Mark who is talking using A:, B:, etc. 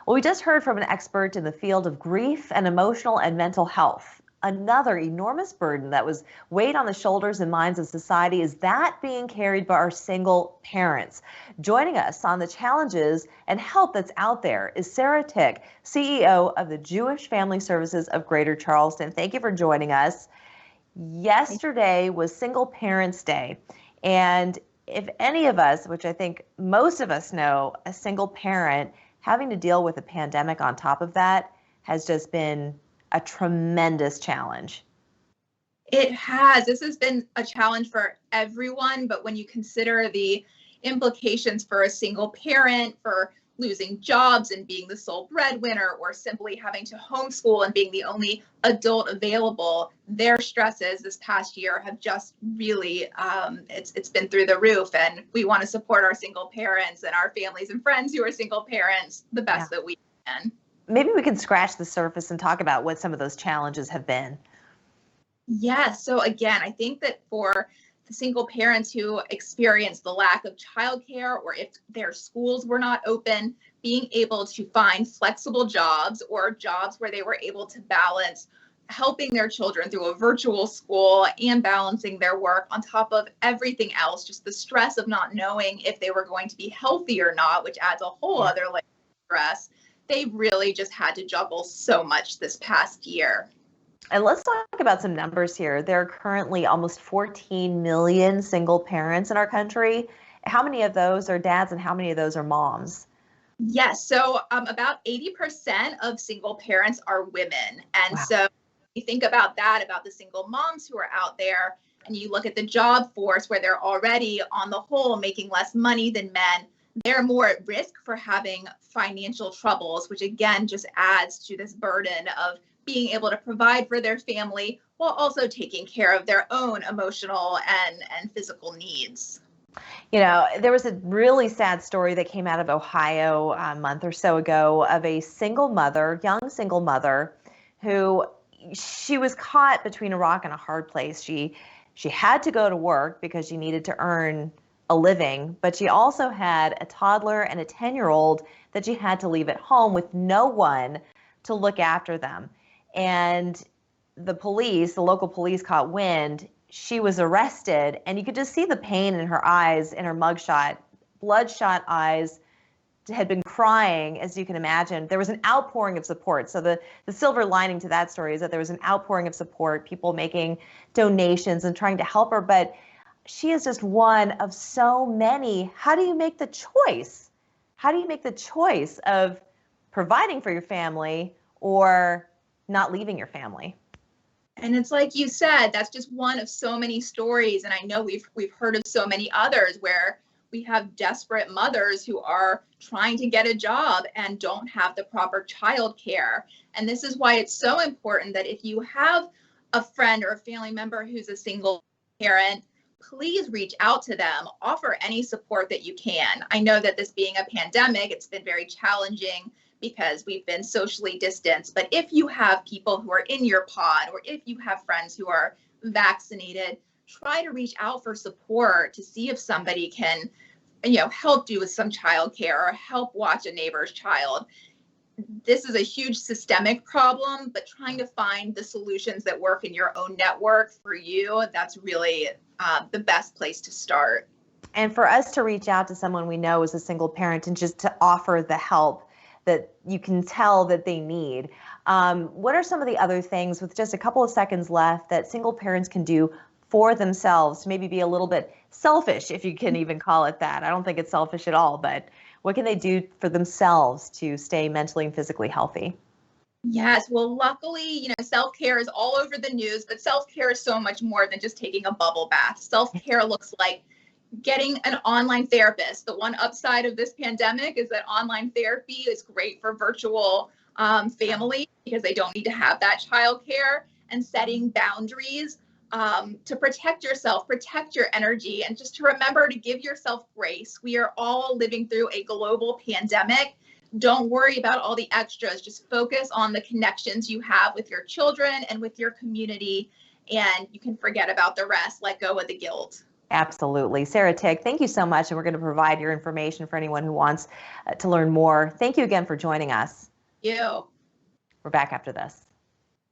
A: Well, we just heard from an expert in the field of grief and emotional and mental health. Another enormous burden that was weighed on the shoulders and minds of society is that being carried by our single parents. Joining us on the challenges and help that's out there is Sara, CEO of the Jewish Family Services of Greater Charleston. Thank you for joining us. Yesterday was Single Parents Day, and if any of us, which I think most of us know, a single parent having to deal with a pandemic on top of that has just been a tremendous challenge.
B: It has. This has been a challenge for everyone, but when you consider the implications for a single parent, for losing jobs and being the sole breadwinner, or simply having to homeschool and being the only adult available, their stresses this past year have just really, it's been through the roof. And we want to support our single parents and our families and friends who are single parents the best that we can.
A: Maybe we can scratch the surface and talk about what some of those challenges have been.
B: Yes. So again, I think that for the single parents who experience the lack of childcare, or if their schools were not open, being able to find flexible jobs or jobs where they were able to balance helping their children through a virtual school and balancing their work on top of everything else, just the stress of not knowing if they were going to be healthy or not, which adds a whole other layer of stress. They really just had to juggle so much this past year.
A: And let's talk about some numbers here. There are currently almost 14 million single parents in our country. How many of those are dads and how many of those are moms?
B: Yes, so about 80% of single parents are women. And so you think about that, about the single moms who are out there, and you look at the job force where they're already on the whole making less money than men, they're more at risk for having financial troubles, which again just adds to this burden of being able to provide for their family while also taking care of their own emotional and physical needs.
A: You know, there was a really sad story that came out of Ohio a month or so ago of a single mother, young single mother, who she was caught between a rock and a hard place. She had to go to work because she needed to earn a living, but she also had a toddler and a 10-year-old that she had to leave at home with no one to look after them. And the police, the local police, caught wind. She was arrested, and you could just see the pain in her eyes, in her mugshot, bloodshot eyes, had been crying, as you can imagine. There was an outpouring of support. So the silver lining to that story is that there was an outpouring of support, people making donations and trying to help her. But she is just one of so many. How do you make the choice? How do you make the choice of providing for your family or not leaving your family?
B: And it's like you said, that's just one of so many stories. And I know we've heard of so many others where we have desperate mothers who are trying to get a job and don't have the proper child care. And this is why it's so important that if you have a friend or a family member who's a single parent, please reach out to them, offer any support that you can. I know that this being a pandemic, it's been very challenging because we've been socially distanced. But if you have people who are in your pod, or if you have friends who are vaccinated, try to reach out for support to see if somebody can, help you with some childcare or help watch a neighbor's child. This is a huge systemic problem, but trying to find the solutions that work in your own network for you, that's really the best place to start.
A: And for us to reach out to someone we know is a single parent and just to offer the help that you can tell that they need. What are some of the other things, with just a couple of seconds left, that single parents can do for themselves to maybe be a little bit selfish, if you can even call it that? I don't think it's selfish at all, but what can they do for themselves to stay mentally and physically healthy?
B: Yes, well, luckily, self-care is all over the news, but self-care is so much more than just taking a bubble bath. Self-care looks like getting an online therapist. The one upside of this pandemic is that online therapy is great for virtual family because they don't need to have that childcare, and setting boundaries to protect yourself, protect your energy, and just to remember to give yourself grace. We are all living through a global pandemic. Don't worry about all the extras. Just focus on the connections you have with your children and with your community, and you can forget about the rest. Let go of the guilt.
A: Absolutely. Sara Tick, thank you so much. And we're going to provide your information for anyone who wants to learn more. Thank you again for joining us.
B: You.
A: We're back after this.